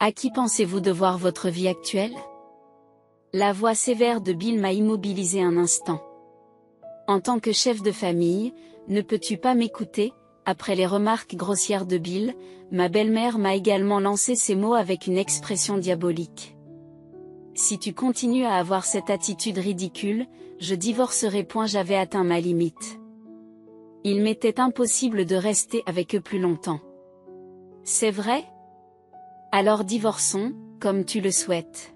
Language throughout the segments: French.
À qui pensez-vous devoir votre vie actuelle? La voix sévère de Bill m'a immobilisé un instant. En tant que chef de famille, ne peux-tu pas m'écouter? Après les remarques grossières de Bill, ma belle-mère m'a également lancé ces mots avec une expression diabolique. Si tu continues à avoir cette attitude ridicule, je divorcerai. J'avais atteint ma limite. Il m'était impossible de rester avec eux plus longtemps. C'est vrai? Alors divorçons, comme tu le souhaites.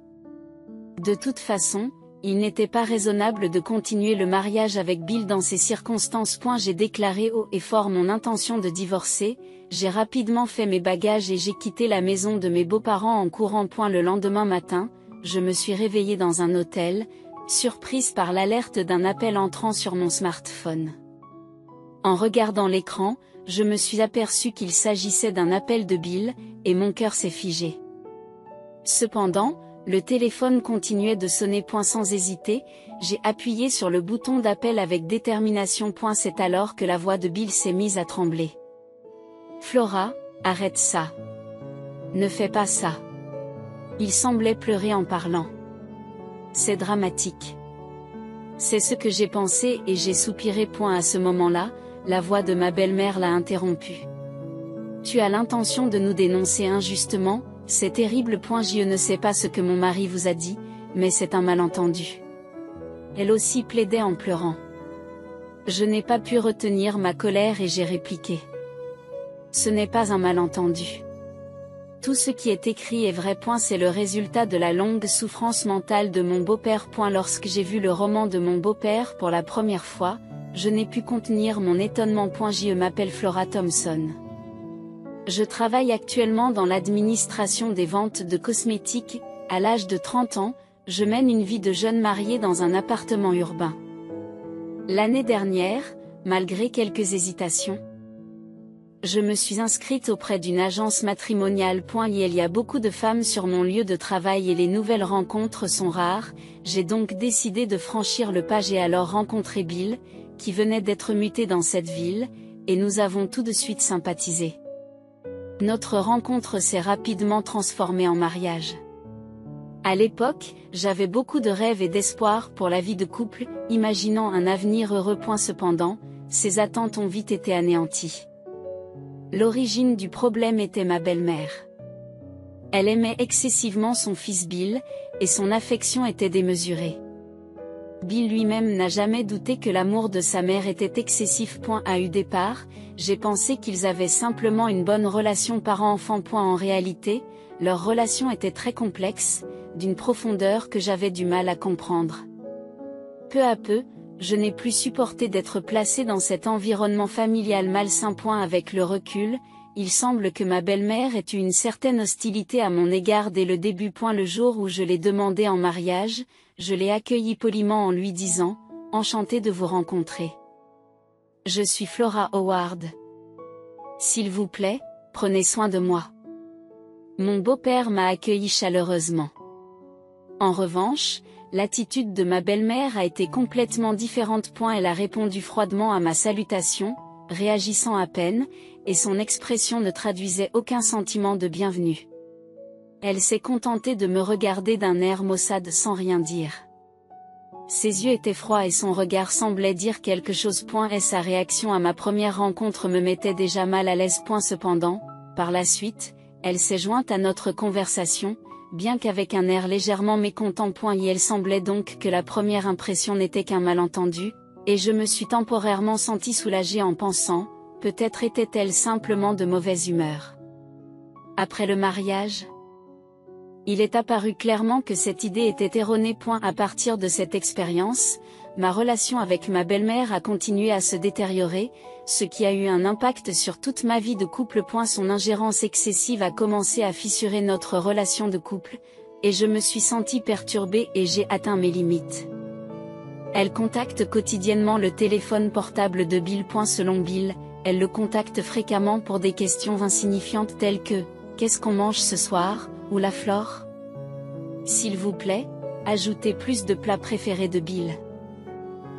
De toute façon, il n'était pas raisonnable de continuer le mariage avec Bill dans ces circonstances. J'ai déclaré haut et fort mon intention de divorcer, j'ai rapidement fait mes bagages et j'ai quitté la maison de mes beaux-parents en courant. Le lendemain matin, je me suis réveillée dans un hôtel, surprise par l'alerte d'un appel entrant sur mon smartphone. En regardant l'écran, je me suis aperçue qu'il s'agissait d'un appel de Bill, et mon cœur s'est figé. Cependant, le téléphone continuait de sonner. Sans hésiter, j'ai appuyé sur le bouton d'appel avec détermination. C'est alors que la voix de Bill s'est mise à trembler. Flora, arrête ça. Ne fais pas ça. Il semblait pleurer en parlant. C'est dramatique. C'est ce que j'ai pensé et j'ai soupiré. À ce moment-là, la voix de ma belle-mère l'a interrompu. Tu as l'intention de nous dénoncer injustement? C'est terrible. Je ne sais pas ce que mon mari vous a dit, mais c'est un malentendu. Elle aussi plaidait en pleurant. Je n'ai pas pu retenir ma colère et j'ai répliqué. Ce n'est pas un malentendu. Tout ce qui est écrit est vrai. C'est le résultat de la longue souffrance mentale de mon beau-père. Lorsque j'ai vu le roman de mon beau-père pour la première fois, je n'ai pu contenir mon étonnement. Je m'appelle Flora Thompson. Je travaille actuellement dans l'administration des ventes de cosmétiques. À l'âge de 30 ans, je mène une vie de jeune mariée dans un appartement urbain. L'année dernière, malgré quelques hésitations, je me suis inscrite auprès d'une agence matrimoniale. Il y a beaucoup de femmes sur mon lieu de travail et les nouvelles rencontres sont rares, j'ai donc décidé de franchir le pas. J'ai alors rencontré Bill, qui venait d'être muté dans cette ville, et nous avons tout de suite sympathisé. Notre rencontre s'est rapidement transformée en mariage. À l'époque, j'avais beaucoup de rêves et d'espoir pour la vie de couple, imaginant un avenir heureux. Cependant, ces attentes ont vite été anéanties. L'origine du problème était ma belle-mère. Elle aimait excessivement son fils Bill, et son affection était démesurée. Bill lui-même n'a jamais douté que l'amour de sa mère était excessif. À eu départ, j'ai pensé qu'ils avaient simplement une bonne relation parent-enfant. En réalité, leur relation était très complexe, d'une profondeur que j'avais du mal à comprendre. Peu à peu, je n'ai plus supporté d'être placé dans cet environnement familial malsain. Avec le recul, il semble que ma belle-mère ait eu une certaine hostilité à mon égard dès le début. Le jour où je l'ai demandé en mariage, je l'ai accueilli poliment en lui disant « Enchantée de vous rencontrer. Je suis Flora Howard. S'il vous plaît, prenez soin de moi. » Mon beau-père m'a accueilli chaleureusement. En revanche, l'attitude de ma belle-mère a été complètement différente. Elle a répondu froidement à ma salutation, réagissant à peine, et son expression ne traduisait aucun sentiment de bienvenue. Elle s'est contentée de me regarder d'un air maussade sans rien dire. Ses yeux étaient froids et son regard semblait dire quelque chose. Et sa réaction à ma première rencontre me mettait déjà mal à l'aise. Cependant, par la suite, elle s'est jointe à notre conversation, bien qu'avec un air légèrement mécontent. Et elle semblait donc que la première impression n'était qu'un malentendu, et je me suis temporairement sentie soulagée en pensant, peut-être était-elle simplement de mauvaise humeur. Après le mariage, il est apparu clairement que cette idée était erronée. À partir de cette expérience, ma relation avec ma belle-mère a continué à se détériorer, ce qui a eu un impact sur toute ma vie de couple. Son ingérence excessive a commencé à fissurer notre relation de couple, et je me suis sentie perturbée et j'ai atteint mes limites. Elle contacte quotidiennement le téléphone portable de Bill. Selon Bill, elle le contacte fréquemment pour des questions insignifiantes telles que « Qu'est-ce qu'on mange ce soir ?» ou la flore. S'il vous plaît, ajoutez plus de plats préférés de Bill.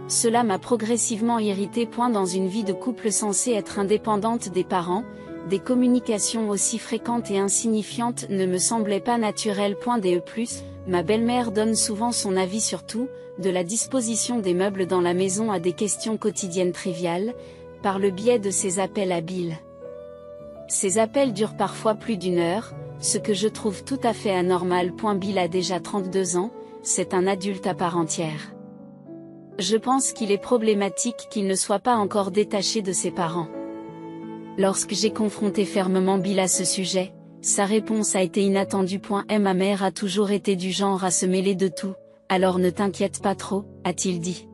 Cela m'a progressivement irritée. Dans une vie de couple censée être indépendante des parents, des communications aussi fréquentes et insignifiantes ne me semblaient pas naturelles. Ma belle-mère donne souvent son avis sur tout, de la disposition des meubles dans la maison à des questions quotidiennes triviales, par le biais de ses appels à Bill. Ces appels durent parfois plus d'1 heure, ce que je trouve tout à fait anormal. Bill a déjà 32 ans, c'est un adulte à part entière. Je pense qu'il est problématique qu'il ne soit pas encore détaché de ses parents. Lorsque j'ai confronté fermement Bill à ce sujet, sa réponse a été inattendue. Ma mère a toujours été du genre à se mêler de tout, alors ne t'inquiète pas trop, a-t-il dit.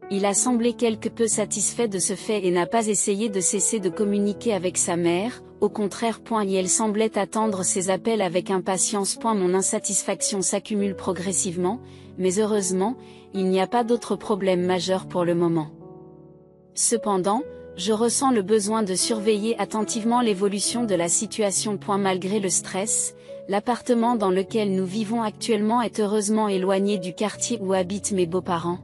Il a semblé quelque peu satisfait de ce fait et n'a pas essayé de cesser de communiquer avec sa mère, au contraire. Elle semblait attendre ses appels avec impatience. Mon insatisfaction s'accumule progressivement, mais heureusement, il n'y a pas d'autres problèmes majeurs pour le moment. Cependant, je ressens le besoin de surveiller attentivement l'évolution de la situation. Malgré le stress, l'appartement dans lequel nous vivons actuellement est heureusement éloigné du quartier où habitent mes beaux-parents,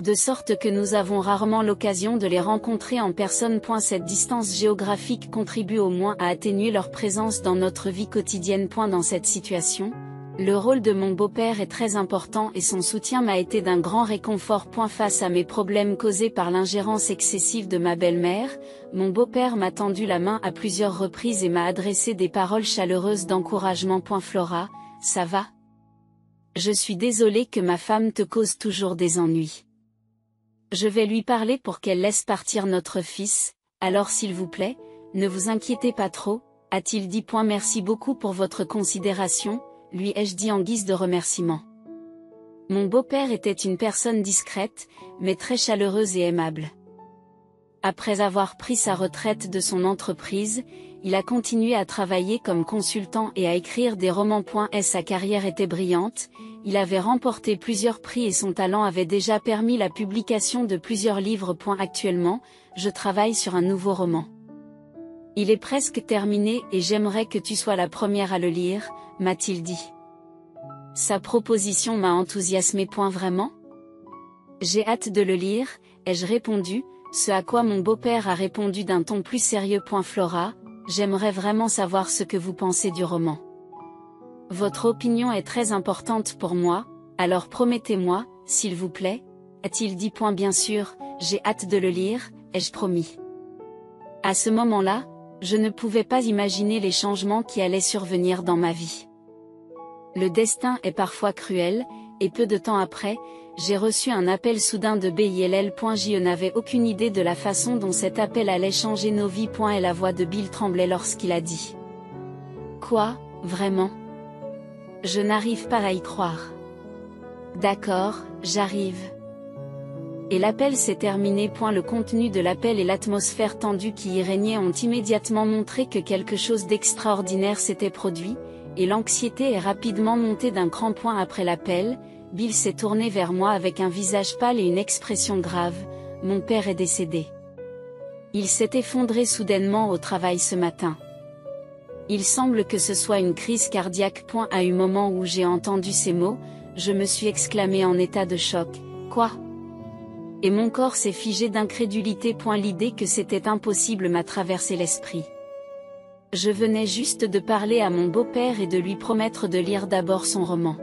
de sorte que nous avons rarement l'occasion de les rencontrer en personne. Cette distance géographique contribue au moins à atténuer leur présence dans notre vie quotidienne. Dans cette situation, le rôle de mon beau-père est très important et son soutien m'a été d'un grand réconfort. Face à mes problèmes causés par l'ingérence excessive de ma belle-mère, mon beau-père m'a tendu la main à plusieurs reprises et m'a adressé des paroles chaleureuses d'encouragement. Flora, ça va? Je suis désolée que ma femme te cause toujours des ennuis. Je vais lui parler pour qu'elle laisse partir notre fils, alors s'il vous plaît, ne vous inquiétez pas trop, a-t-il dit. Merci beaucoup pour votre considération, lui ai-je dit en guise de remerciement. Mon beau-père était une personne discrète, mais très chaleureuse et aimable. Après avoir pris sa retraite de son entreprise, il a continué à travailler comme consultant et à écrire des romans. Sa carrière était brillante, il avait remporté plusieurs prix et son talent avait déjà permis la publication de plusieurs livres. Actuellement, je travaille sur un nouveau roman. Il est presque terminé et j'aimerais que tu sois la première à le lire, m'a-t-il dit. Sa proposition m'a enthousiasmé. Vraiment? J'ai hâte de le lire, ai-je répondu, ce à quoi mon beau-père a répondu d'un ton plus sérieux. Flora, j'aimerais vraiment savoir ce que vous pensez du roman. Votre opinion est très importante pour moi, alors promettez-moi, s'il vous plaît, a-t-il dit. Bien sûr, j'ai hâte de le lire, ai-je promis. À ce moment-là, je ne pouvais pas imaginer les changements qui allaient survenir dans ma vie. Le destin est parfois cruel, et peu de temps après, j'ai reçu un appel soudain de Bill. Je n'avais aucune idée de la façon dont cet appel allait changer nos vies. Et la voix de Bill tremblait lorsqu'il a dit. Quoi, vraiment? Je n'arrive pas à y croire. D'accord, j'arrive. Et l'appel s'est terminé. Le contenu de l'appel et l'atmosphère tendue qui y régnait ont immédiatement montré que quelque chose d'extraordinaire s'était produit, et l'anxiété est rapidement montée d'un cran. Après l'appel, Bill s'est tourné vers moi avec un visage pâle et une expression grave. Mon père est décédé. Il s'est effondré soudainement au travail ce matin. Il semble que ce soit une crise cardiaque. À un moment où j'ai entendu ces mots, je me suis exclamé en état de choc. Quoi? Et mon corps s'est figé d'incrédulité. L'idée que c'était impossible m'a traversé l'esprit. Je venais juste de parler à mon beau-père et de lui promettre de lire d'abord son roman.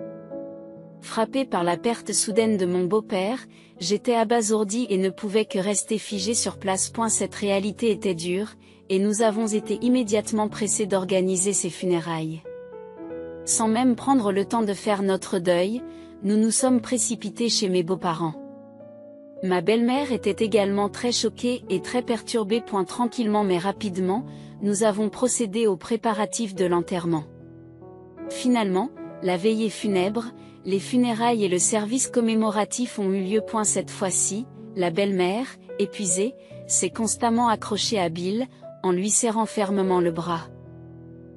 Frappé par la perte soudaine de mon beau-père, j'étais abasourdi et ne pouvais que rester figé sur place. Cette réalité était dure, et nous avons été immédiatement pressés d'organiser ses funérailles. Sans même prendre le temps de faire notre deuil, nous nous sommes précipités chez mes beaux-parents. Ma belle-mère était également très choquée et très perturbée. Tranquillement mais rapidement, nous avons procédé aux préparatifs de l'enterrement. Finalement, la veillée funèbre, les funérailles et le service commémoratif ont eu lieu. Cette fois-ci, la belle-mère, épuisée, s'est constamment accrochée à Bill, en lui serrant fermement le bras.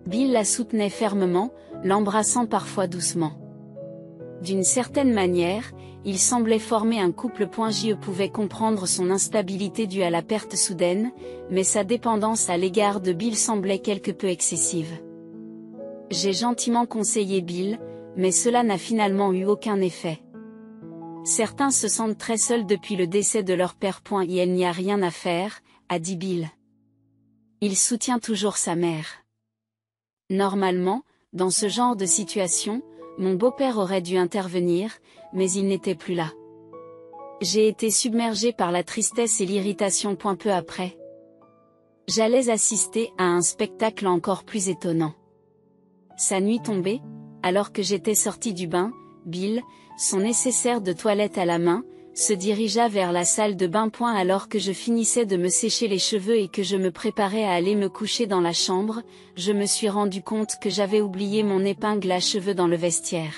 Bill la soutenait fermement, l'embrassant parfois doucement. D'une certaine manière, ils semblaient former un couple. Je pouvais comprendre son instabilité due à la perte soudaine, mais sa dépendance à l'égard de Bill semblait quelque peu excessive. J'ai gentiment conseillé Bill, mais cela n'a finalement eu aucun effet. Certains se sentent très seuls depuis le décès de leur père. Il n'y a rien à faire, a dit Bill. Il soutient toujours sa mère. Normalement, dans ce genre de situation, mon beau-père aurait dû intervenir, mais il n'était plus là. J'ai été submergée par la tristesse et l'irritation. Peu après, j'allais assister à un spectacle encore plus étonnant. Sa nuit tombée, alors que j'étais sortie du bain, Bill, son nécessaire de toilette à la main, se dirigea vers la salle de bain. Alors que je finissais de me sécher les cheveux et que je me préparais à aller me coucher dans la chambre, je me suis rendu compte que j'avais oublié mon épingle à cheveux dans le vestiaire.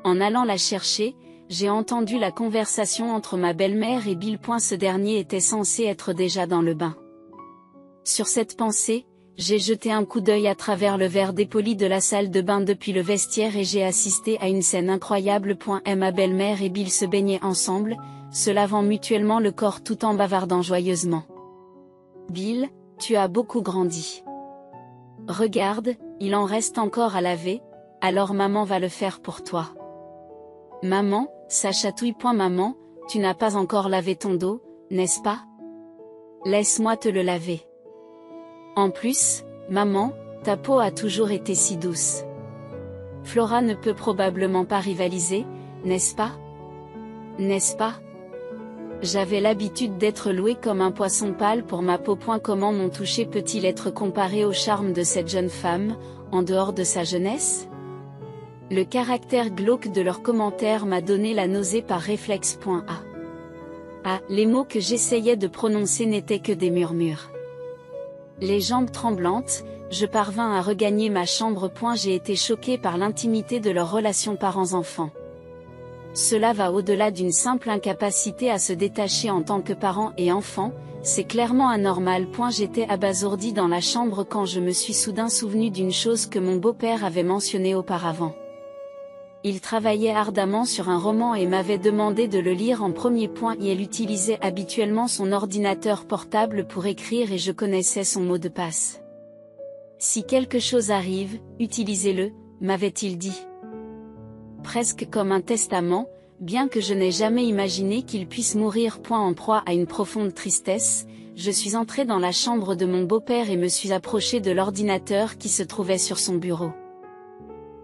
En allant la chercher, j'ai entendu la conversation entre ma belle-mère et Bill. Ce dernier était censé être déjà dans le bain. Sur cette pensée, j'ai jeté un coup d'œil à travers le verre dépoli de la salle de bain depuis le vestiaire et j'ai assisté à une scène incroyable. Ma belle-mère et Bill se baignaient ensemble, se lavant mutuellement le corps tout en bavardant joyeusement. Bill, tu as beaucoup grandi. Regarde, il en reste encore à laver, alors maman va le faire pour toi. Maman, ça chatouille. Maman, tu n'as pas encore lavé ton dos, n'est-ce pas? Laisse-moi te le laver. En plus, maman, ta peau a toujours été si douce. Flora ne peut probablement pas rivaliser, n'est-ce pas? N'est-ce pas? J'avais l'habitude d'être louée comme un poisson pâle pour ma peau. Comment mon toucher peut-il être comparé au charme de cette jeune femme, en dehors de sa jeunesse? Le caractère glauque de leurs commentaires m'a donné la nausée par réflexe. Les mots que j'essayais de prononcer n'étaient que des murmures. Les jambes tremblantes, je parvins à regagner ma chambre. J'ai été choquée par l'intimité de leur relation parents-enfants. Cela va au-delà d'une simple incapacité à se détacher en tant que parents et enfants, c'est clairement anormal. J'étais abasourdie dans la chambre quand je me suis soudain souvenue d'une chose que mon beau-père avait mentionnée auparavant. Il travaillait ardemment sur un roman et m'avait demandé de le lire en premier. Il utilisait habituellement son ordinateur portable pour écrire et je connaissais son mot de passe. Si quelque chose arrive, utilisez-le, m'avait-il dit. Presque comme un testament, bien que je n'ai jamais imaginé qu'il puisse mourir. En proie à une profonde tristesse, je suis entrée dans la chambre de mon beau-père et me suis approchée de l'ordinateur qui se trouvait sur son bureau.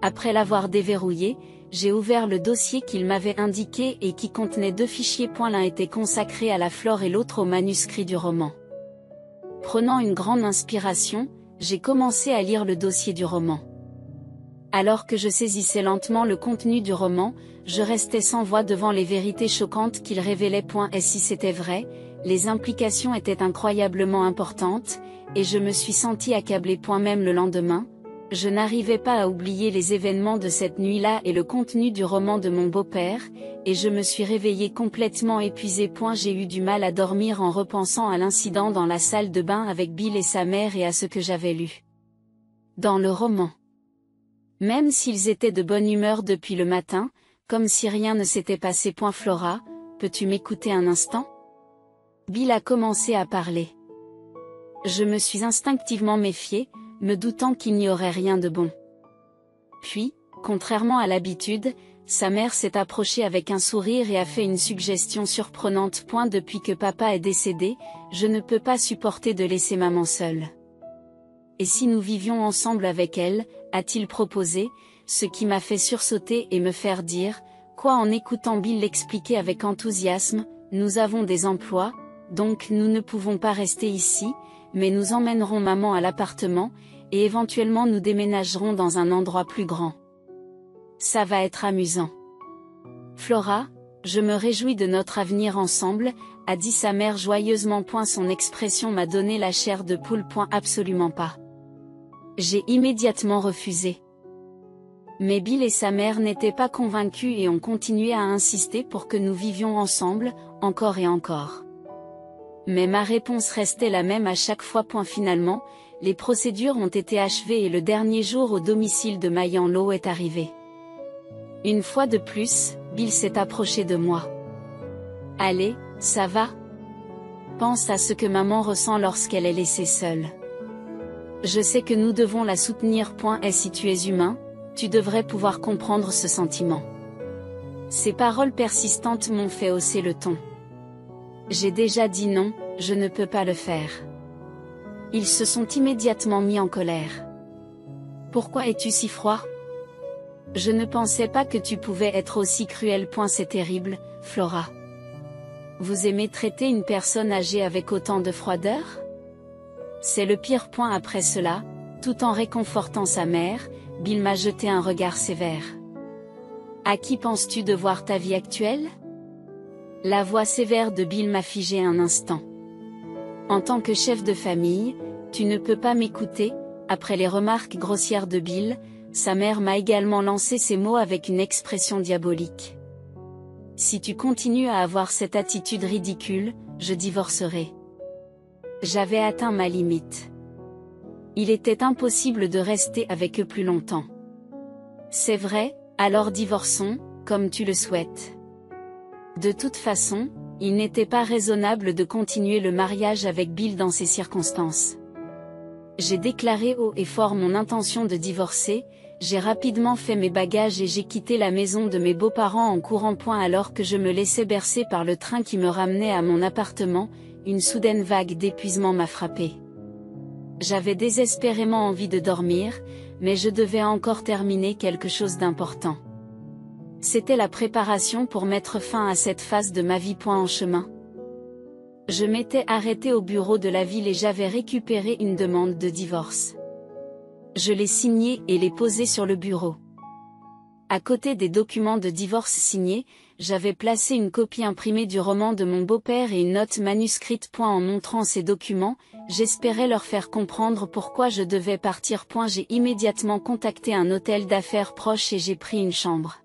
Après l'avoir déverrouillé, j'ai ouvert le dossier qu'il m'avait indiqué et qui contenait 2 fichiers. L'un était consacré à la flore et l'autre au manuscrit du roman. Prenant une grande inspiration, j'ai commencé à lire le dossier du roman. Alors que je saisissais lentement le contenu du roman, je restais sans voix devant les vérités choquantes qu'il révélait. Et si c'était vrai, les implications étaient incroyablement importantes, et je me suis sentie accablée. Même le lendemain, je n'arrivais pas à oublier les événements de cette nuit-là et le contenu du roman de mon beau-père, et je me suis réveillée complètement épuisée. J'ai eu du mal à dormir en repensant à l'incident dans la salle de bain avec Bill et sa mère et à ce que j'avais lu dans le roman. Même s'ils étaient de bonne humeur depuis le matin, comme si rien ne s'était passé. Flora, peux-tu m'écouter un instant? Bill a commencé à parler. Je me suis instinctivement méfiée, me doutant qu'il n'y aurait rien de bon. Puis, contrairement à l'habitude, sa mère s'est approchée avec un sourire et a fait une suggestion surprenante. Depuis que papa est décédé, je ne peux pas supporter de laisser maman seule. Et si nous vivions ensemble avec elle, a-t-il proposé, ce qui m'a fait sursauter et me faire dire, quoi en écoutant Bill l'expliquer avec enthousiasme, nous avons des emplois, donc nous ne pouvons pas rester ici, mais nous emmènerons maman à l'appartement, et éventuellement nous déménagerons dans un endroit plus grand. Ça va être amusant. Flora, je me réjouis de notre avenir ensemble, a dit sa mère joyeusement. Son expression m'a donné la chair de poule. Absolument pas. J'ai immédiatement refusé. Mais Bill et sa mère n'étaient pas convaincus et ont continué à insister pour que nous vivions ensemble, encore et encore. Mais ma réponse restait la même à chaque fois. Finalement, les procédures ont été achevées et le dernier jour au domicile de Mayan Lo est arrivé. Une fois de plus, Bill s'est approché de moi. Allez, ça va? Pense à ce que maman ressent lorsqu'elle est laissée seule. Je sais que nous devons la soutenir. Et si tu es humain, tu devrais pouvoir comprendre ce sentiment. Ces paroles persistantes m'ont fait hausser le ton. J'ai déjà dit non, je ne peux pas le faire. Ils se sont immédiatement mis en colère. Pourquoi es-tu si froid? Je ne pensais pas que tu pouvais être aussi cruel. C'est terrible, Flora. Vous aimez traiter une personne âgée avec autant de froideur? C'est le pire. Après cela, tout en réconfortant sa mère, Bill m'a jeté un regard sévère. À qui penses-tu devoir ta vie actuelle? La voix sévère de Bill m'a figé un instant. En tant que chef de famille, tu ne peux pas m'écouter. Après les remarques grossières de Bill, sa mère m'a également lancé ces mots avec une expression diabolique. Si tu continues à avoir cette attitude ridicule, je divorcerai. J'avais atteint ma limite. Il était impossible de rester avec eux plus longtemps. C'est vrai, alors divorçons, comme tu le souhaites. De toute façon, il n'était pas raisonnable de continuer le mariage avec Bill dans ces circonstances. J'ai déclaré haut et fort mon intention de divorcer, j'ai rapidement fait mes bagages et j'ai quitté la maison de mes beaux-parents en courant. Alors que je me laissais bercer par le train qui me ramenait à mon appartement, une soudaine vague d'épuisement m'a frappé. J'avais désespérément envie de dormir, mais je devais encore terminer quelque chose d'important. C'était la préparation pour mettre fin à cette phase de ma vie. En chemin, je m'étais arrêté au bureau de la ville et j'avais récupéré une demande de divorce. Je l'ai signée et l'ai posée sur le bureau. À côté des documents de divorce signés, j'avais placé une copie imprimée du roman de mon beau-père et une note manuscrite. En montrant ces documents, j'espérais leur faire comprendre pourquoi je devais partir. J'ai immédiatement contacté un hôtel d'affaires proche et j'ai pris une chambre.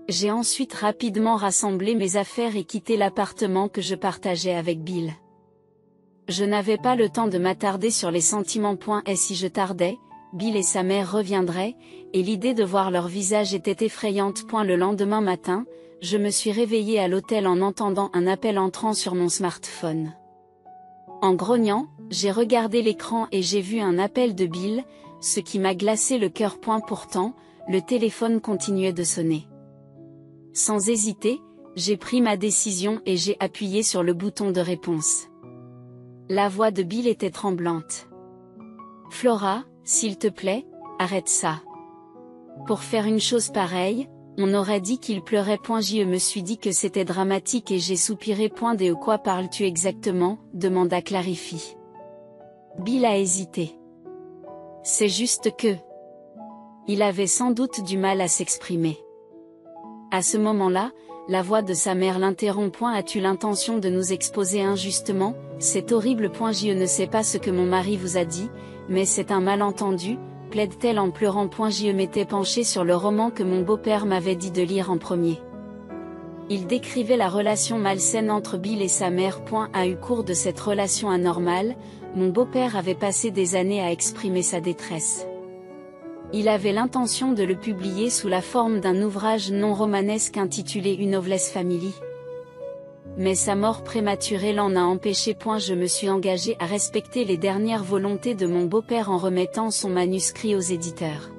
J'ai ensuite rapidement rassemblé mes affaires et quitté l'appartement que je partageais avec Bill. Je n'avais pas le temps de m'attarder sur les sentiments. Et si je tardais, Bill et sa mère reviendraient, et l'idée de voir leur visage était effrayante. Le lendemain matin, je me suis réveillée à l'hôtel en entendant un appel entrant sur mon smartphone. En grognant, j'ai regardé l'écran et j'ai vu un appel de Bill, ce qui m'a glacé le cœur. Pourtant, le téléphone continuait de sonner. Sans hésiter, j'ai pris ma décision et j'ai appuyé sur le bouton de réponse. La voix de Bill était tremblante. « Flora, s'il te plaît, arrête ça. Pour faire une chose pareille, on aurait dit qu'il pleurait. Je me suis dit que c'était dramatique et j'ai soupiré. De quoi parles-tu exactement? Demanda Clarifie. Bill a hésité. C'est juste que... Il avait sans doute du mal à s'exprimer. À ce moment-là, la voix de sa mère l'interrompt. As-tu l'intention de nous exposer injustement? C'est horrible. Je ne sais pas ce que mon mari vous a dit, mais c'est un malentendu, plaide-t-elle en pleurant. Je m'étais penchée sur le roman que mon beau-père m'avait dit de lire en premier. Il décrivait la relation malsaine entre Bill et sa mère. A eu cours de cette relation anormale, mon beau-père avait passé des années à exprimer sa détresse. Il avait l'intention de le publier sous la forme d'un ouvrage non romanesque intitulé Une Noveless Family. Mais sa mort prématurée l'en a empêché. Je me suis engagée à respecter les dernières volontés de mon beau-père en remettant son manuscrit aux éditeurs.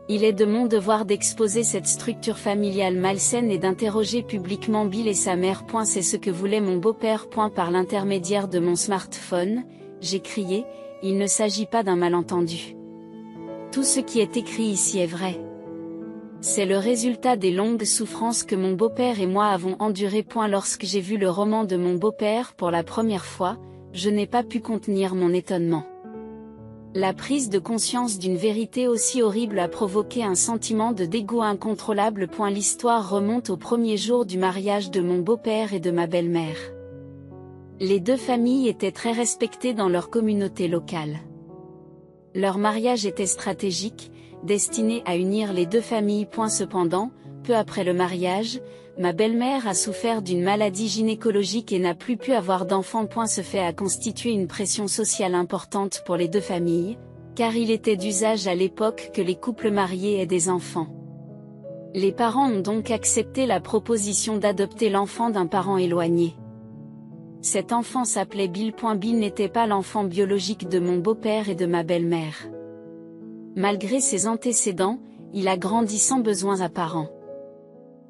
Il est de mon devoir d'exposer cette structure familiale malsaine et d'interroger publiquement Bill et sa mère. C'est ce que voulait mon beau-père. Par l'intermédiaire de mon smartphone, j'ai crié, il ne s'agit pas d'un malentendu. Tout ce qui est écrit ici est vrai. C'est le résultat des longues souffrances que mon beau-père et moi avons endurées. Lorsque j'ai vu le roman de mon beau-père pour la première fois, je n'ai pas pu contenir mon étonnement. La prise de conscience d'une vérité aussi horrible a provoqué un sentiment de dégoût incontrôlable. L'histoire remonte au premier jour du mariage de mon beau-père et de ma belle-mère. Les deux familles étaient très respectées dans leur communauté locale. Leur mariage était stratégique, destiné à unir les deux familles. Cependant, peu après le mariage, ma belle-mère a souffert d'une maladie gynécologique et n'a plus pu avoir d'enfants. Ce fait a constitué une pression sociale importante pour les deux familles, car il était d'usage à l'époque que les couples mariés aient des enfants. Les parents ont donc accepté la proposition d'adopter l'enfant d'un parent éloigné. Cet enfant s'appelait Bill. Bill n'était pas l'enfant biologique de mon beau-père et de ma belle-mère. Malgré ses antécédents, il a grandi sans besoins apparents.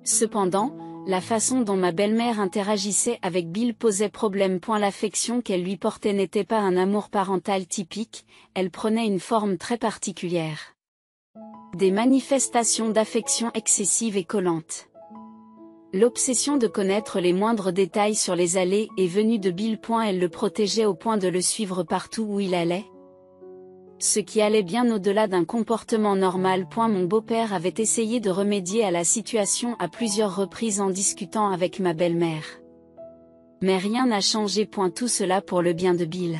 Cependant, la façon dont ma belle-mère interagissait avec Bill posait problème. L'affection qu'elle lui portait n'était pas un amour parental typique, elle prenait une forme très particulière. Des manifestations d'affection excessive et collante. L'obsession de connaître les moindres détails sur les allées et venues de Bill. Elle le protégeait au point de le suivre partout où il allait. Ce qui allait bien au-delà d'un comportement normal. Mon beau-père avait essayé de remédier à la situation à plusieurs reprises en discutant avec ma belle-mère. Mais rien n'a changé. Tout cela pour le bien de Bill.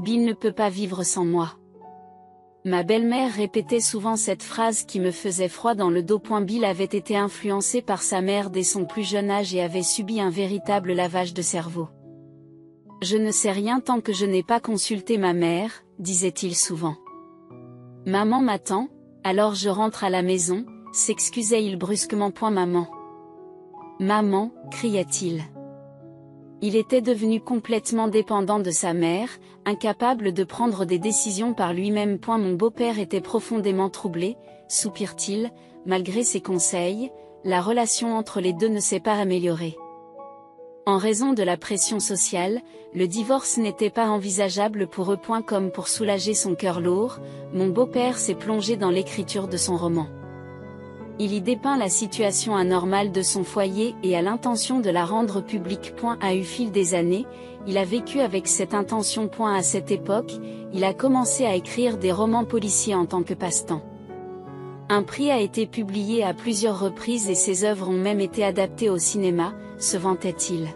Bill ne peut pas vivre sans moi. Ma belle-mère répétait souvent cette phrase qui me faisait froid dans le dos. Bill avait été influencé par sa mère dès son plus jeune âge et avait subi un véritable lavage de cerveau. Je ne sais rien tant que je n'ai pas consulté ma mère, disait-il souvent. Maman m'attend, alors je rentre à la maison, s'excusait-il brusquement. Maman. Maman, criait-il. Il était devenu complètement dépendant de sa mère, incapable de prendre des décisions par lui-même. Mon beau-père était profondément troublé, soupire-t-il, malgré ses conseils, la relation entre les deux ne s'est pas améliorée. En raison de la pression sociale, le divorce n'était pas envisageable pour eux. Comme pour soulager son cœur lourd, mon beau-père s'est plongé dans l'écriture de son roman. Il y dépeint la situation anormale de son foyer et a l'intention de la rendre publique. Au fil des années, il a vécu avec cette intention. À cette époque, il a commencé à écrire des romans policiers en tant que passe-temps. Un prix a été publié à plusieurs reprises et ses œuvres ont même été adaptées au cinéma, se vantait-il.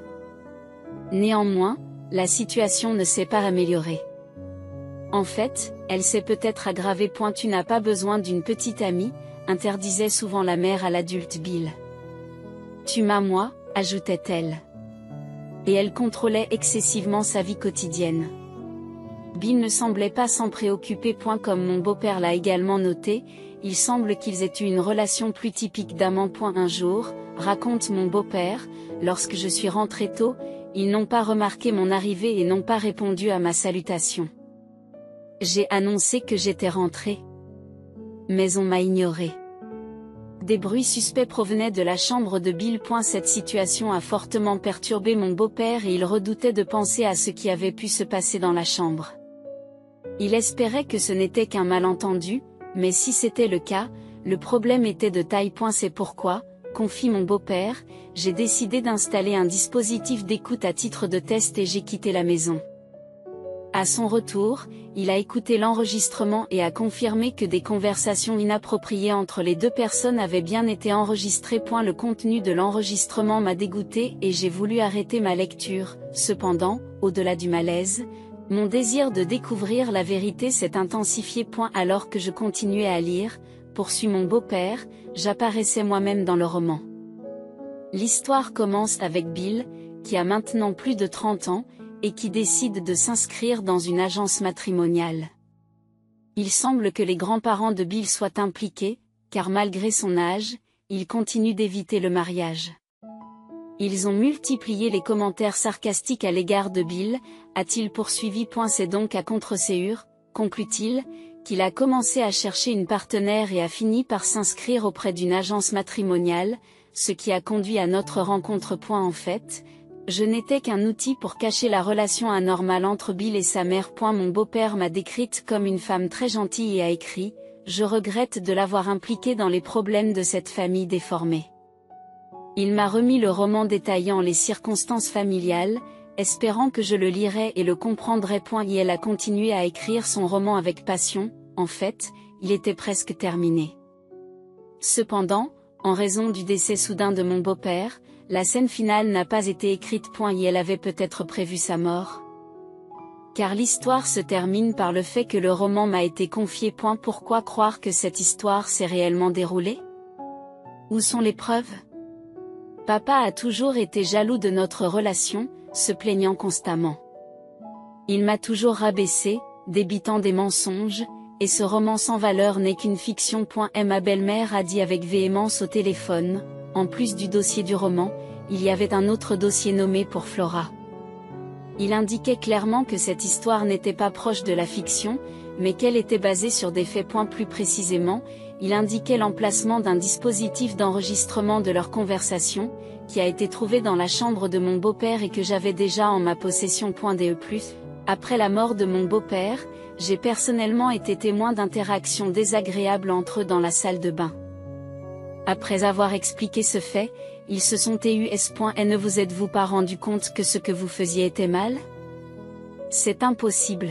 Néanmoins, la situation ne s'est pas améliorée. En fait, elle s'est peut-être aggravée. Tu n'as pas besoin d'une petite amie, interdisait souvent la mère à l'adulte Bill. Tu m'as moi, ajoutait-elle. Et elle contrôlait excessivement sa vie quotidienne. Bill ne semblait pas s'en préoccuper. Comme mon beau-père l'a également noté, il semble qu'ils aient eu une relation plus typique d'amant. Un jour, raconte mon beau-père, lorsque je suis rentré tôt, ils n'ont pas remarqué mon arrivée et n'ont pas répondu à ma salutation. J'ai annoncé que j'étais rentré. Mais on m'a ignoré. Des bruits suspects provenaient de la chambre de Bill. Cette situation a fortement perturbé mon beau-père et il redoutait de penser à ce qui avait pu se passer dans la chambre. Il espérait que ce n'était qu'un malentendu, mais si c'était le cas, le problème était de taille. C'est pourquoi, confie mon beau-père, j'ai décidé d'installer un dispositif d'écoute à titre de test et j'ai quitté la maison. À son retour, il a écouté l'enregistrement et a confirmé que des conversations inappropriées entre les deux personnes avaient bien été enregistrées. Le contenu de l'enregistrement m'a dégoûté et j'ai voulu arrêter ma lecture. Cependant, au-delà du malaise, mon désir de découvrir la vérité s'est intensifié. Alors que je continuais à lire, poursuit mon beau-père, j'apparaissais moi-même dans le roman. L'histoire commence avec Bill, qui a maintenant plus de 30 ans, et qui décide de s'inscrire dans une agence matrimoniale. Il semble que les grands-parents de Bill soient impliqués, car malgré son âge, il continue d'éviter le mariage. Ils ont multiplié les commentaires sarcastiques à l'égard de Bill, a-t-il poursuivi. C'est donc à Contreseur, conclut-il, qu'il a commencé à chercher une partenaire et a fini par s'inscrire auprès d'une agence matrimoniale, ce qui a conduit à notre rencontre. En fait, je n'étais qu'un outil pour cacher la relation anormale entre Bill et sa mère. Mon beau-père m'a décrite comme une femme très gentille et a écrit « Je regrette de l'avoir impliquée dans les problèmes de cette famille déformée ». Il m'a remis le roman détaillant les circonstances familiales, espérant que je le lirais et le comprendrais. Et elle a continué à écrire son roman avec passion. En fait, il était presque terminé. Cependant, en raison du décès soudain de mon beau-père, la scène finale n'a pas été écrite. Et elle avait peut-être prévu sa mort. Car l'histoire se termine par le fait que le roman m'a été confié. Pourquoi croire que cette histoire s'est réellement déroulée? Où sont les preuves? Papa a toujours été jaloux de notre relation, se plaignant constamment. Il m'a toujours rabaissé, débitant des mensonges, et ce roman sans valeur n'est qu'une fiction. Ma belle-mère a dit avec véhémence au téléphone, en plus du dossier du roman, il y avait un autre dossier nommé pour Flora. Il indiquait clairement que cette histoire n'était pas proche de la fiction, mais qu'elle était basée sur des faits. Plus précisément, il indiquait l'emplacement d'un dispositif d'enregistrement de leur conversation, qui a été trouvé dans la chambre de mon beau-père et que j'avais déjà en ma possession. De plus, après la mort de mon beau-père, j'ai personnellement été témoin d'interactions désagréables entre eux dans la salle de bain. Après avoir expliqué ce fait, ils se sont TUS. Et ne vous êtes-vous pas rendu compte que ce que vous faisiez était mal? C'est impossible.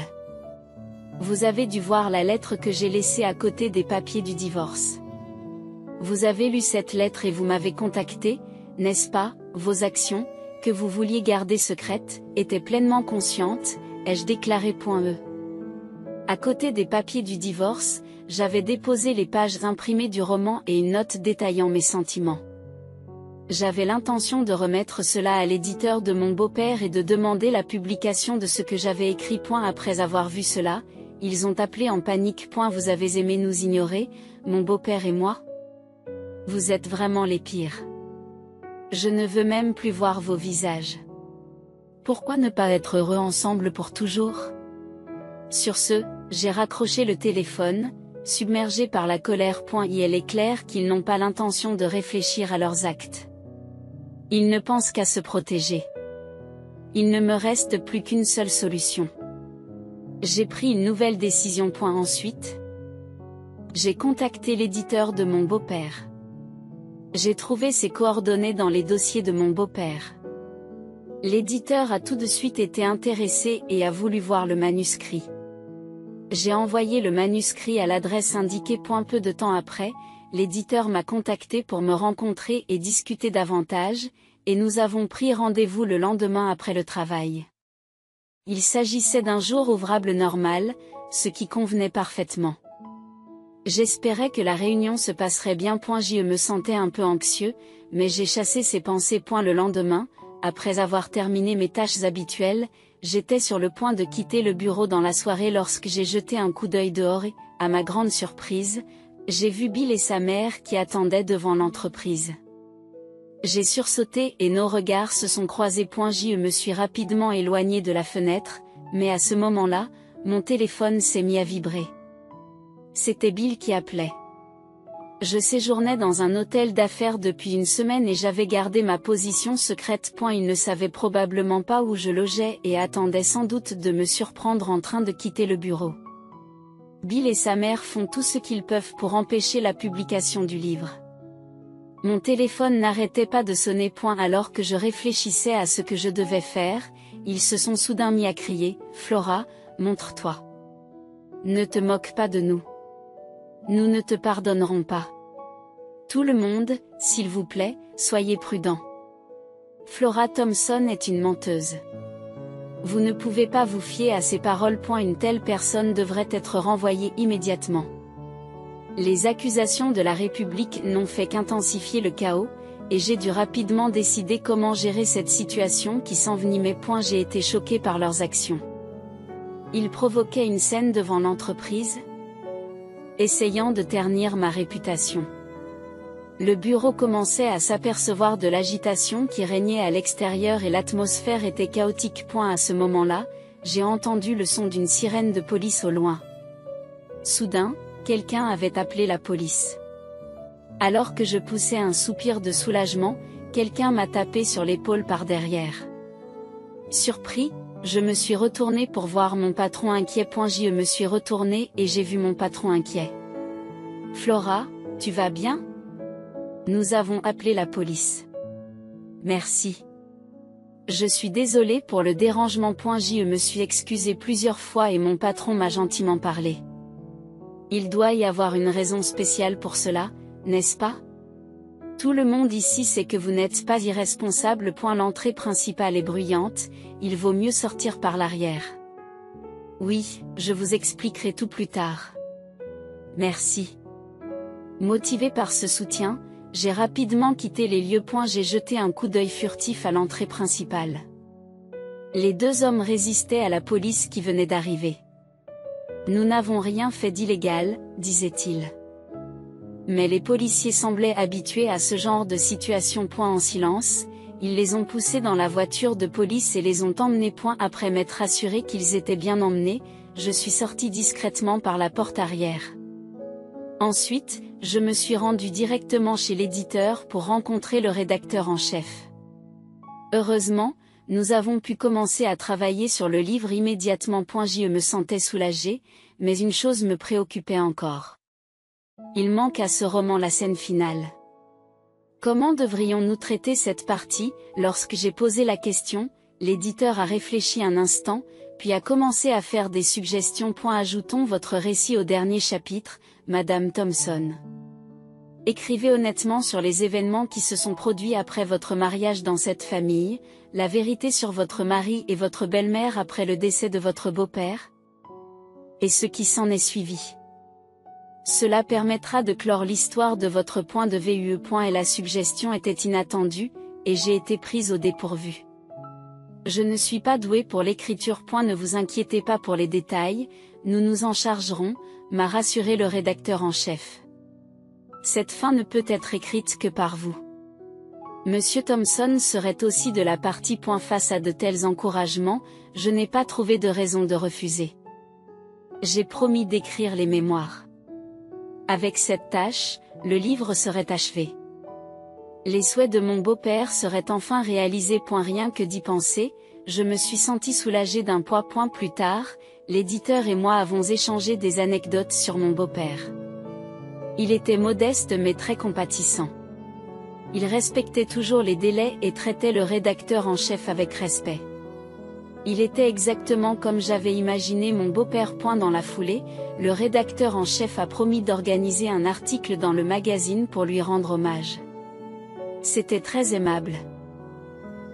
Vous avez dû voir la lettre que j'ai laissée à côté des papiers du divorce. Vous avez lu cette lettre et vous m'avez contacté, n'est-ce pas? Vos actions, que vous vouliez garder secrètes, étaient pleinement conscientes, ai-je déclaré. À côté des papiers du divorce, j'avais déposé les pages imprimées du roman et une note détaillant mes sentiments. J'avais l'intention de remettre cela à l'éditeur de mon beau-père et de demander la publication de ce que j'avais écrit. Après avoir vu cela, ils ont appelé en panique. Vous avez aimé nous ignorer, mon beau-père et moi? Vous êtes vraiment les pires. Je ne veux même plus voir vos visages. Pourquoi ne pas être heureux ensemble pour toujours? Sur ce, j'ai raccroché le téléphone, submergé par la colère. Il est clair qu'ils n'ont pas l'intention de réfléchir à leurs actes. Ils ne pensent qu'à se protéger. Il ne me reste plus qu'une seule solution. J'ai pris une nouvelle décision. Ensuite, j'ai contacté l'éditeur de mon beau-père. J'ai trouvé ses coordonnées dans les dossiers de mon beau-père. L'éditeur a tout de suite été intéressé et a voulu voir le manuscrit. J'ai envoyé le manuscrit à l'adresse indiquée. Peu de temps après, l'éditeur m'a contacté pour me rencontrer et discuter davantage, et nous avons pris rendez-vous le lendemain après le travail. Il s'agissait d'un jour ouvrable normal, ce qui convenait parfaitement. J'espérais que la réunion se passerait bien. Je me sentais un peu anxieux, mais j'ai chassé ces pensées. Le lendemain, après avoir terminé mes tâches habituelles, j'étais sur le point de quitter le bureau dans la soirée lorsque j'ai jeté un coup d'œil dehors et, à ma grande surprise, j'ai vu Bill et sa mère qui attendaient devant l'entreprise. J'ai sursauté et nos regards se sont croisés. Je me suis rapidement éloigné de la fenêtre, mais à ce moment-là, mon téléphone s'est mis à vibrer. C'était Bill qui appelait. Je séjournais dans un hôtel d'affaires depuis une semaine et j'avais gardé ma position secrète. Il ne savait probablement pas où je logeais et attendait sans doute de me surprendre en train de quitter le bureau. Bill et sa mère font tout ce qu'ils peuvent pour empêcher la publication du livre. Mon téléphone n'arrêtait pas de sonner. Alors que je réfléchissais à ce que je devais faire, ils se sont soudain mis à crier « Flora, montre-toi. Ne te moque pas de nous. Nous ne te pardonnerons pas. Tout le monde, s'il vous plaît, soyez prudents. Flora Thompson est une menteuse. Vous ne pouvez pas vous fier à ses paroles. Une telle personne devrait être renvoyée immédiatement. Les accusations de la République n'ont fait qu'intensifier le chaos, et j'ai dû rapidement décider comment gérer cette situation qui s'envenimait. J'ai été choqué par leurs actions. Ils provoquaient une scène devant l'entreprise, essayant de ternir ma réputation. Le bureau commençait à s'apercevoir de l'agitation qui régnait à l'extérieur et l'atmosphère était chaotique. À ce moment-là, j'ai entendu le son d'une sirène de police au loin. Soudain, quelqu'un avait appelé la police. Alors que je poussais un soupir de soulagement, quelqu'un m'a tapé sur l'épaule par derrière. Surpris, je me suis retourné pour voir mon patron inquiet. Je me suis retourné et j'ai vu mon patron inquiet. Flora, tu vas bien? Nous avons appelé la police. Merci. Je suis désolé pour le dérangement. Je me suis excusé plusieurs fois et mon patron m'a gentiment parlé. Il doit y avoir une raison spéciale pour cela, n'est-ce pas? Tout le monde ici sait que vous n'êtes pas irresponsable. L'entrée principale est bruyante, il vaut mieux sortir par l'arrière. Oui, je vous expliquerai tout plus tard. Merci. Motivé par ce soutien, j'ai rapidement quitté les lieux. J'ai jeté un coup d'œil furtif à l'entrée principale. Les deux hommes résistaient à la police qui venait d'arriver. Nous n'avons rien fait d'illégal, disaient-ils. Mais les policiers semblaient habitués à ce genre de situation. En silence, ils les ont poussés dans la voiture de police et les ont emmenés. Après m'être assuré qu'ils étaient bien emmenés, je suis sorti discrètement par la porte arrière. Ensuite, je me suis rendu directement chez l'éditeur pour rencontrer le rédacteur en chef. Heureusement, nous avons pu commencer à travailler sur le livre immédiatement. Je me sentais soulagée, mais une chose me préoccupait encore. Il manque à ce roman la scène finale. Comment devrions-nous traiter cette partie? Lorsque j'ai posé la question, l'éditeur a réfléchi un instant, puis a commencé à faire des suggestions. Ajoutons votre récit au dernier chapitre, Madame Thompson. Écrivez honnêtement sur les événements qui se sont produits après votre mariage dans cette famille, la vérité sur votre mari et votre belle-mère après le décès de votre beau-père, et ce qui s'en est suivi. Cela permettra de clore l'histoire de votre point de vue. Et la suggestion était inattendue, et j'ai été prise au dépourvu. Je ne suis pas douée pour l'écriture. Ne vous inquiétez pas pour les détails, nous nous en chargerons, m'a rassuré le rédacteur en chef. Cette fin ne peut être écrite que par vous. Monsieur Thompson serait aussi de la partie. Face à de tels encouragements, je n'ai pas trouvé de raison de refuser. J'ai promis d'écrire les mémoires. Avec cette tâche, le livre serait achevé. Les souhaits de mon beau-père seraient enfin réalisés. Rien que d'y penser, je me suis sentie soulagée d'un poids. Plus tard, l'éditeur et moi avons échangé des anecdotes sur mon beau-père. Il était modeste mais très compatissant. Il respectait toujours les délais et traitait le rédacteur en chef avec respect. Il était exactement comme j'avais imaginé mon beau-père. Dans la foulée, le rédacteur en chef a promis d'organiser un article dans le magazine pour lui rendre hommage. C'était très aimable.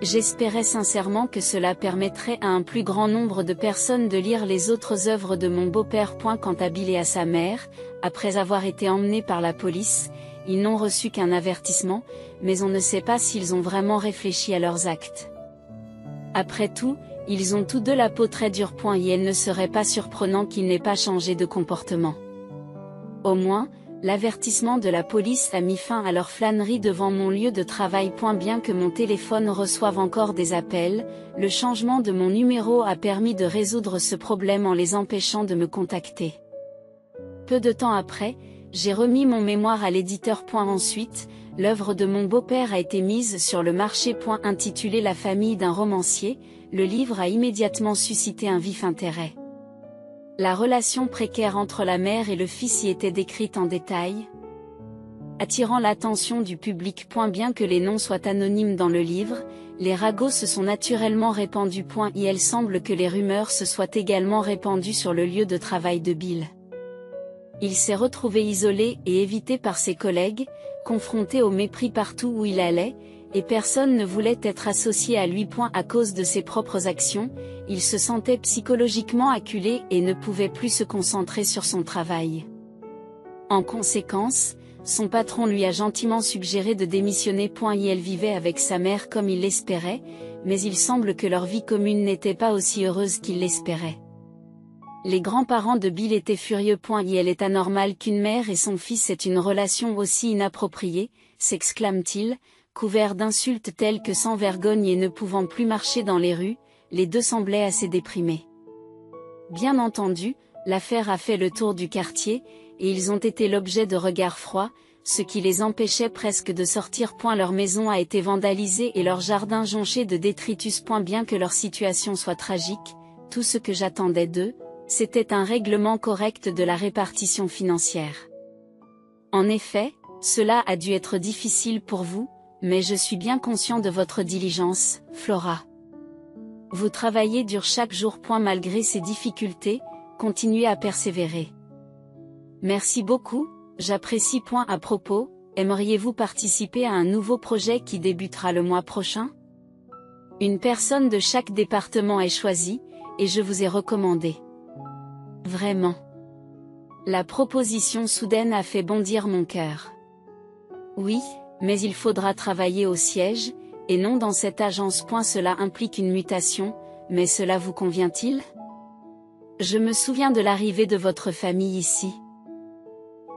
J'espérais sincèrement que cela permettrait à un plus grand nombre de personnes de lire les autres œuvres de mon beau-père. Quant à Bill et à sa mère, après avoir été emmenés par la police, ils n'ont reçu qu'un avertissement, mais on ne sait pas s'ils ont vraiment réfléchi à leurs actes. Après tout, ils ont tous deux la peau très dure. Et il ne serait pas surprenant qu'ils n'aient pas changé de comportement. Au moins, l'avertissement de la police a mis fin à leur flânerie devant mon lieu de travail. Bien que mon téléphone reçoive encore des appels, le changement de mon numéro a permis de résoudre ce problème en les empêchant de me contacter. Peu de temps après, j'ai remis mon mémoire à l'éditeur. Ensuite, l'œuvre de mon beau-père a été mise sur le marché. Intitulé La famille d'un romancier, le livre a immédiatement suscité un vif intérêt. La relation précaire entre la mère et le fils y était décrite en détail, attirant l'attention du public. Bien que les noms soient anonymes dans le livre, les ragots se sont naturellement répandus. Et il semble que les rumeurs se soient également répandues sur le lieu de travail de Bill. Il s'est retrouvé isolé et évité par ses collègues, confronté au mépris partout où il allait, et personne ne voulait être associé à lui. À cause de ses propres actions, il se sentait psychologiquement acculé et ne pouvait plus se concentrer sur son travail. En conséquence, son patron lui a gentiment suggéré de démissionner. Il vivait avec sa mère comme il l'espérait, mais il semble que leur vie commune n'était pas aussi heureuse qu'il l'espérait. Les grands-parents de Bill étaient furieux. Il est anormal qu'une mère et son fils aient une relation aussi inappropriée, s'exclame-t-il, couvert d'insultes telles que sans vergogne et ne pouvant plus marcher dans les rues, les deux semblaient assez déprimés. Bien entendu, l'affaire a fait le tour du quartier, et ils ont été l'objet de regards froids, ce qui les empêchait presque de sortir. Leur maison a été vandalisée et leur jardin jonché de détritus. Bien que leur situation soit tragique, tout ce que j'attendais d'eux, c'était un règlement correct de la répartition financière. En effet, cela a dû être difficile pour vous, mais je suis bien conscient de votre diligence, Flora. Vous travaillez dur chaque jour. Malgré ces difficultés, continuez à persévérer. Merci beaucoup, j'apprécie. À propos, aimeriez-vous participer à un nouveau projet qui débutera le mois prochain? Une personne de chaque département est choisie, et je vous ai recommandé. Vraiment. La proposition soudaine a fait bondir mon cœur. Oui, mais il faudra travailler au siège, et non dans cette agence. Cela implique une mutation, mais cela vous convient-il? Je me souviens de l'arrivée de votre famille ici.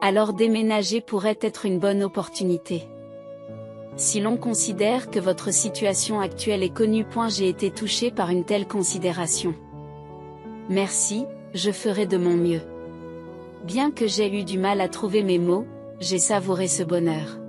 Alors déménager pourrait être une bonne opportunité. Si l'on considère que votre situation actuelle est connue. J'ai été touchée par une telle considération. Merci, je ferai de mon mieux. Bien que j'aie eu du mal à trouver mes mots, j'ai savouré ce bonheur.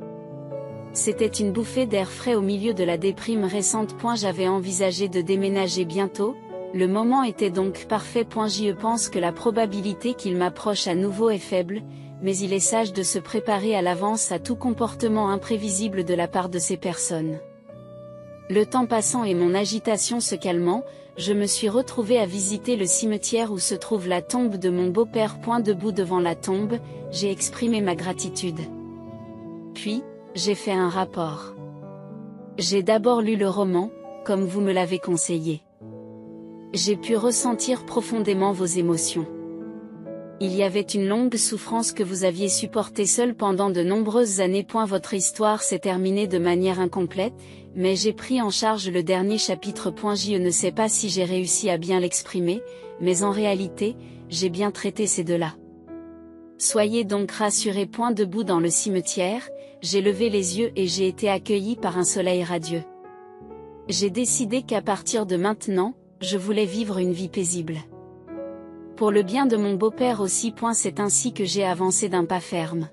C'était une bouffée d'air frais au milieu de la déprime récente. J'avais envisagé de déménager bientôt, le moment était donc parfait. Je pense que la probabilité qu'il m'approche à nouveau est faible, mais il est sage de se préparer à l'avance à tout comportement imprévisible de la part de ces personnes. Le temps passant et mon agitation se calmant, je me suis retrouvée à visiter le cimetière où se trouve la tombe de mon beau-père. Debout devant la tombe, j'ai exprimé ma gratitude. Puis, j'ai fait un rapport. J'ai d'abord lu le roman, comme vous me l'avez conseillé. J'ai pu ressentir profondément vos émotions. Il y avait une longue souffrance que vous aviez supportée seul pendant de nombreuses années. Votre histoire s'est terminée de manière incomplète, mais j'ai pris en charge le dernier chapitre. Je ne sais pas si j'ai réussi à bien l'exprimer, mais en réalité, j'ai bien traité ces deux-là. Soyez donc rassurés. Debout dans le cimetière, j'ai levé les yeux et j'ai été accueilli par un soleil radieux. J'ai décidé qu'à partir de maintenant, je voulais vivre une vie paisible. Pour le bien de mon beau-père aussi. C'est ainsi que j'ai avancé d'un pas ferme.